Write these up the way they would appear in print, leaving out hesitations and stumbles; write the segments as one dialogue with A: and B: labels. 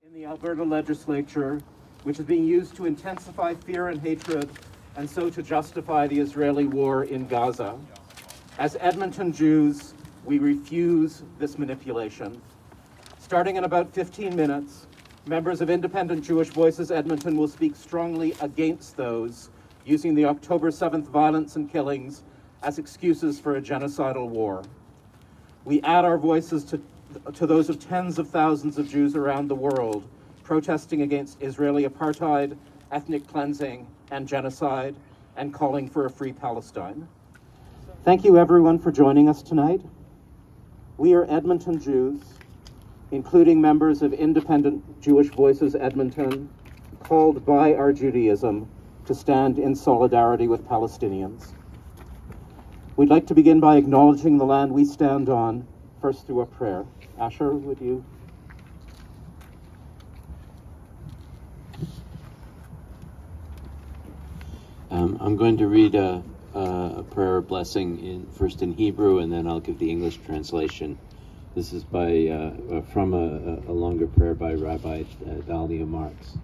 A: in the Alberta legislature, which is being used to intensify fear and hatred and so to justify the Israeli war in Gaza. As Edmonton Jews, we refuse this manipulation. Starting in about 15 minutes, members of Independent Jewish Voices Edmonton will speak strongly against those using the October 7th violence and killings as excuses for a genocidal war. We add our voices to those of tens of thousands of Jews around the world protesting against Israeli apartheid, ethnic cleansing, and genocide, and calling for a free Palestine. Thank you everyone for joining us tonight. We are Edmonton Jews, including members of Independent Jewish Voices Edmonton, called by our Judaism to stand in solidarity with Palestinians. We'd like to begin by acknowledging the land we stand on, first through a prayer. Asher, would you?
B: I'm going to read a prayer blessing first in Hebrew, and then I'll give the English translation. This is from a longer prayer by Rabbi Dalia Marks.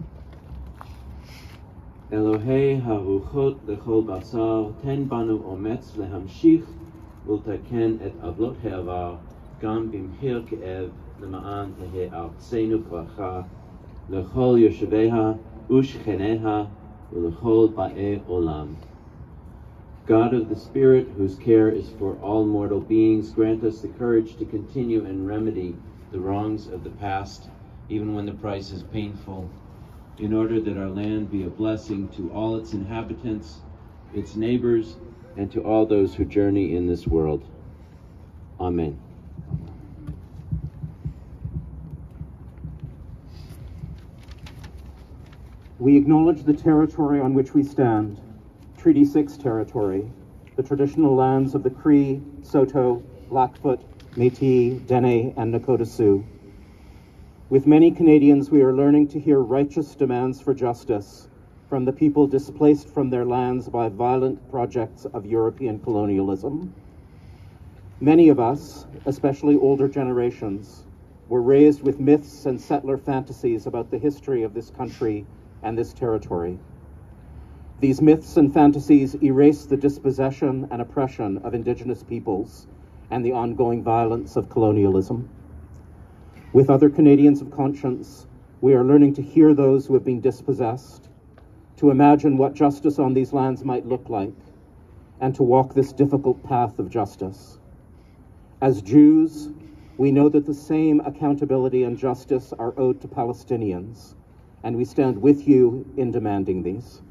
B: Elohei haruchot lechol basar, ten banu ometz lehamshich ultaken et avlot ha'avar, gam bimhir ke'ev lema'an tehei artseinu bracha, lechol yosheveha u'shcheneha u'lechol ba'ei olam. God of the Spirit, whose care is for all mortal beings, grant us the courage to continue and remedy the wrongs of the past, even when the price is painful, in order that our land be a blessing to all its inhabitants, its neighbors, and to all those who journey in this world. Amen.
A: We acknowledge the territory on which we stand, Treaty 6 territory, the traditional lands of the Cree, Saulteaux, Blackfoot, Métis, Dene, and Nakota Sioux. With many Canadians, we are learning to hear righteous demands for justice from the people displaced from their lands by violent projects of European colonialism. Many of us, especially older generations, were raised with myths and settler fantasies about the history of this country and this territory. These myths and fantasies erase the dispossession and oppression of Indigenous peoples and the ongoing violence of colonialism. With other Canadians of conscience, we are learning to hear those who have been dispossessed, to imagine what justice on these lands might look like, and to walk this difficult path of justice. As Jews, we know that the same accountability and justice are owed to Palestinians, and we stand with you in demanding these.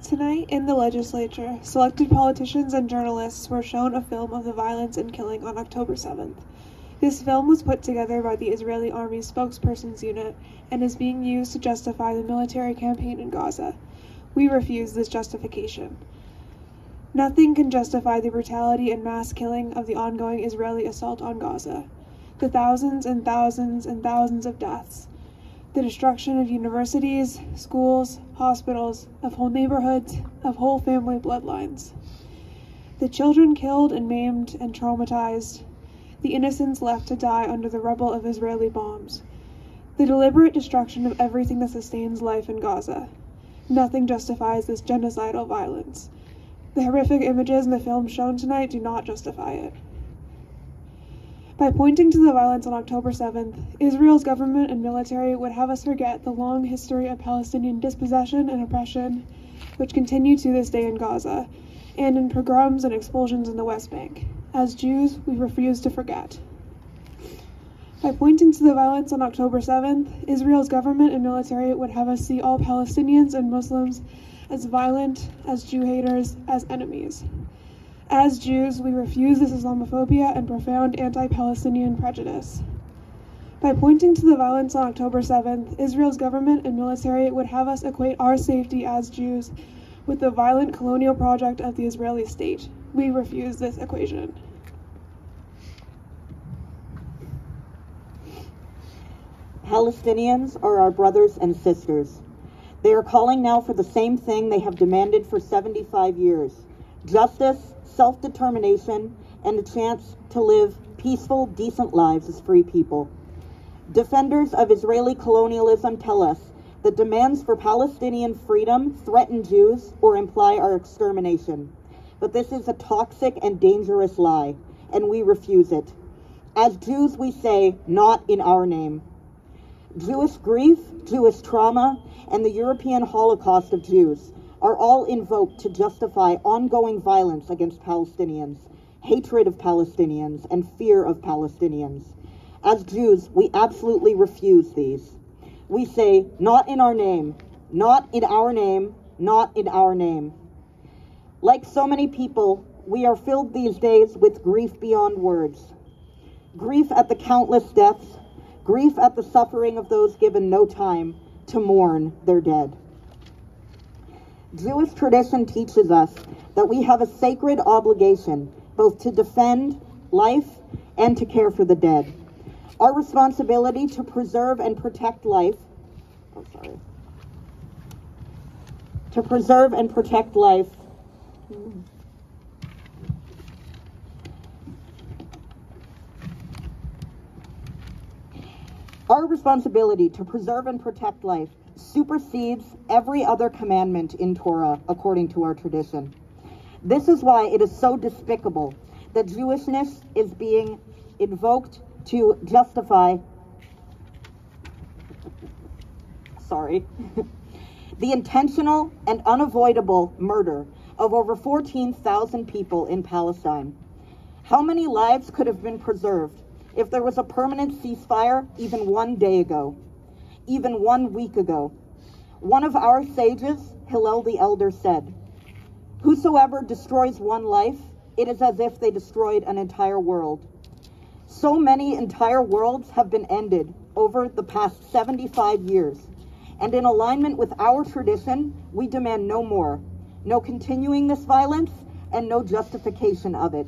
C: Tonight in the legislature, selected politicians and journalists were shown a film of the violence and killing on October 7th. This film was put together by the Israeli Army's spokespersons unit and is being used to justify the military campaign in Gaza. We refuse this justification. Nothing can justify the brutality and mass killing of the ongoing Israeli assault on Gaza, the thousands and thousands and thousands of deaths, the destruction of universities, schools, hospitals, of whole neighborhoods, of whole family bloodlines. The children killed and maimed and traumatized, the innocents left to die under the rubble of Israeli bombs, the deliberate destruction of everything that sustains life in Gaza. Nothing justifies this genocidal violence. The horrific images in the film shown tonight do not justify it. By pointing to the violence on October 7th, Israel's government and military would have us forget the long history of Palestinian dispossession and oppression, which continue to this day in Gaza, and in pogroms and expulsions in the West Bank. As Jews, we refuse to forget. By pointing to the violence on October 7th, Israel's government and military would have us see all Palestinians and Muslims as violent, as Jew haters, as enemies. As Jews, we refuse this Islamophobia and profound anti-Palestinian prejudice. By pointing to the violence on October 7th, Israel's government and military would have us equate our safety as Jews with the violent colonial project of the Israeli state. We refuse this equation.
D: Palestinians are our brothers and sisters. They are calling now for the same thing they have demanded for 75 years: justice, self-determination, and a chance to live peaceful, decent lives as free people. Defenders of Israeli colonialism tell us that demands for Palestinian freedom threaten Jews or imply our extermination. But this is a toxic and dangerous lie, and we refuse it. As Jews, we say, not in our name. Jewish grief, Jewish trauma, and the European Holocaust of Jews are all invoked to justify ongoing violence against Palestinians, hatred of Palestinians, and fear of Palestinians. As Jews, we absolutely refuse these. We say, not in our name, not in our name, not in our name. Like so many people, we are filled these days with grief beyond words. Grief at the countless deaths, grief at the suffering of those given no time to mourn their dead. Jewish tradition teaches us that we have a sacred obligation both to defend life and to care for the dead. Our responsibility to preserve and protect life, to preserve and protect life Our responsibility to preserve and protect life supersedes every other commandment in Torah, according to our tradition. This is why it is so despicable that Jewishness is being invoked to justify, the intentional and unavoidable murder of over 14,000 people in Palestine. How many lives could have been preserved if there was a permanent ceasefire even 1 day ago, even 1 week ago? One of our sages, Hillel the Elder, said, "Whosoever destroys one life, it is as if they destroyed an entire world." So many entire worlds have been ended over the past 75 years, and in alignment with our tradition, we demand no more, no continuing this violence, and no justification of it.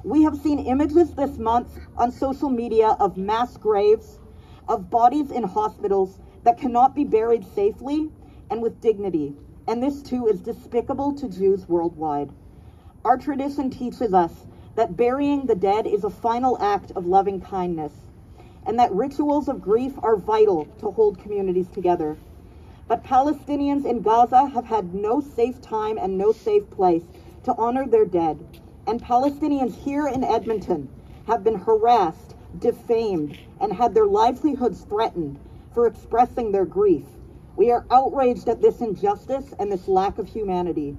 D: We have seen images this month on social media of mass graves, of bodies in hospitals that cannot be buried safely and with dignity, and this too is despicable to Jews worldwide. Our tradition teaches us that burying the dead is a final act of loving kindness, and that rituals of grief are vital to hold communities together. But Palestinians in Gaza have had no safe time and no safe place to honor their dead, and Palestinians here in Edmonton have been harassed, defamed, and had their livelihoods threatened for expressing their grief. We are outraged at this injustice and this lack of humanity.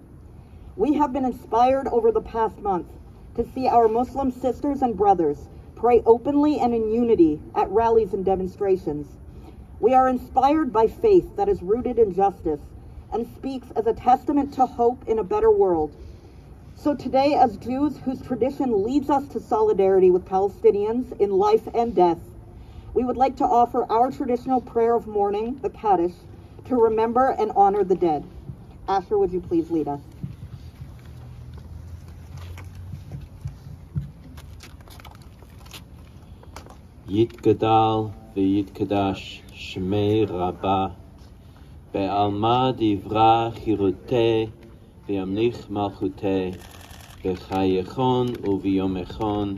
D: We have been inspired over the past month to see our Muslim sisters and brothers pray openly and in unity at rallies and demonstrations. We are inspired by faith that is rooted in justice and speaks as a testament to hope in a better world. So today, as Jews whose tradition leads us to solidarity with Palestinians in life and death, we would like to offer our traditional prayer of mourning, the Kaddish, to remember and honor the dead. Asher, would you please lead us?
B: יתגדל ויתקדש שמי רבה, בעלמא דברה חירותי וימליך מלכותי, בחייכון וביומכון,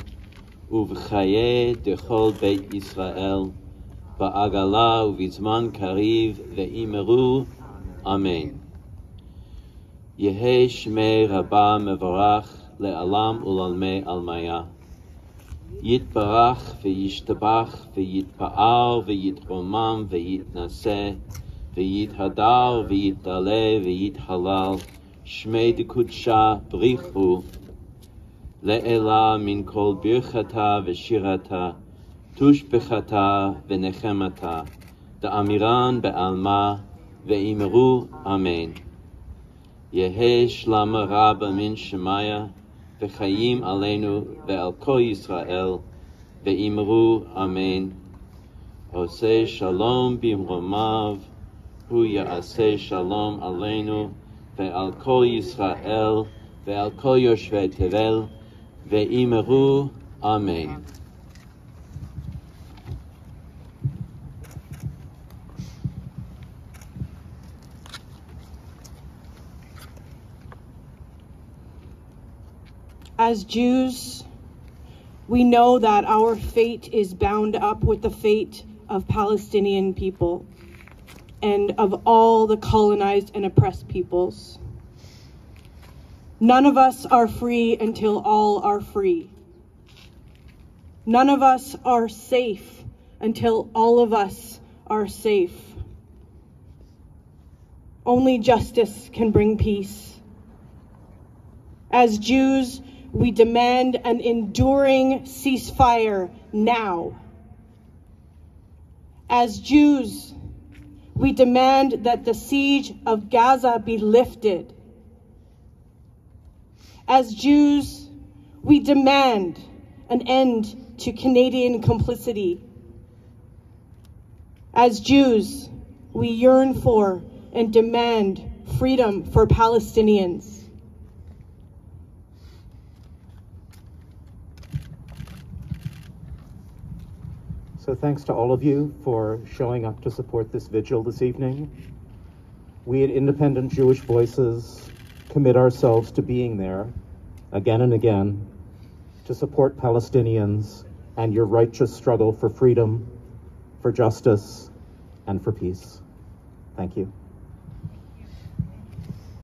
B: ובחיי דכל בית ישראל, בעגלה ובזמן קריב, ואמרו אמן. יהי שמי רבה מבורך לעלם ולעלמי עלמיה. יתברך וישתבח ויתפאר ויתרומם ויתנשא ויתהדר ויתעלה ויתהלל שמי דקודשה בריחו לעילה מן כל ברכתה ושירתה תושבחתה ונחמתה דאמירן בעלמה ואמרו אמן. יהי שלמה רבה מן שמיה וחיים עלינו ועל כל ישראל, ואמרו אמן. עושה שלום במרומיו, הוא יעשה שלום עלינו ועל כל ישראל ועל כל יושבי תבל, ואמרו אמן.
C: As Jews
E: we know that our fate is bound up with the fate of Palestinian people and of all the colonized and oppressed peoples. None of us are free until all are free. None of us are safe until all of us are safe. Only justice can bring peace. As Jews, we demand an enduring ceasefire now. As Jews, we demand that the siege of Gaza be lifted. As Jews, we demand an end to Canadian complicity. As Jews, we yearn for and demand freedom for Palestinians.
A: So thanks to all of you for showing up to support this vigil this evening. We at Independent Jewish Voices commit ourselves to being there again and again to support Palestinians and your righteous struggle for freedom, for justice, and for peace. Thank you.